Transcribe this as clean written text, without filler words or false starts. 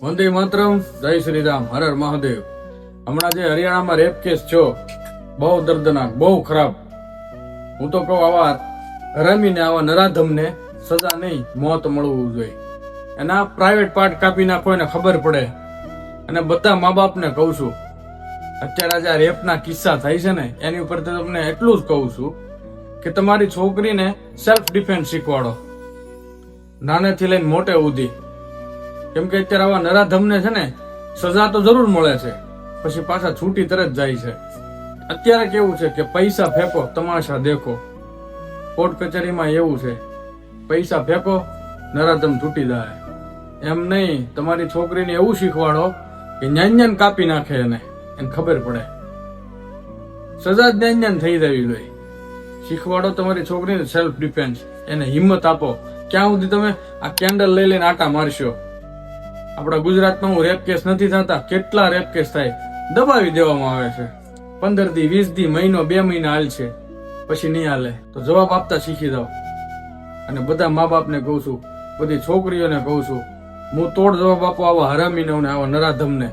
વંદે માતરમ, જય શ્રી રામ, હર હર મહાદેવ. હમણાં જે હરિયાણામાં રેપ કેસ થયો, બહુ દર્દનાક, બહુ ખરાબ. હું તો કહું આવા હરામીને, આવા નરાધમને સજા નહીં, મોત મળવું જોઈએ. એના પ્રાઇવેટ પાર્ટ કાપી નાખો એને ખબર પડે. અને બધા મા બાપને કહું છું, અત્યારે જે રેપના કિસ્સા થાય છે ને એની ઉપર તમને એટલું જ કહું છું કે તમારી છોકરીને સેલ્ફ ડિફેન્સ શીખવાડો, નાનેથી લઈને મોટે સુધી. કેમ કે અત્યારે આવા નરાધમને છે ને સજા તો જરૂર મળે છે, પછી પાછા છૂટી તરત જાય છે. અત્યારે કેવું છે કે પૈસા ફેંકો, તમાશા દેખો. કોર્ટ કચેરીમાં એવું છે, પૈસા ફેંકો, નરાધમ છૂટી જાય. એમ નહીં, તમારી છોકરીને એવું શીખવાડો કે ન્યાન કાપી નાખે એને ખબર પડે. સજા જ ન્યાન થઈ જવી જોઈએ. શીખવાડો તમારી છોકરીને સેલ્ફ ડિફેન્સ, એને હિંમત આપો. ક્યાં સુધી તમે આ કેન્ડલ લઈ લઈને આટા મારશો? આપણા ગુજરાતમાં હું રેપ કેસ નથી થતા, કેટલા રેપ કેસ થાય, દબાવી દેવામાં આવે છે. 15 દી, 20 દી, મહિનો, 2 મહિના હાલ છે, પછી નહીં હાલે. તો જવાબ આપતા શીખી જાઓ. અને બધા મા બાપને કહું છું, બધી છોકરીઓને કહું છું, હું તોડ જવાબ આપો આવા હરામીને, આવા નરાધમને.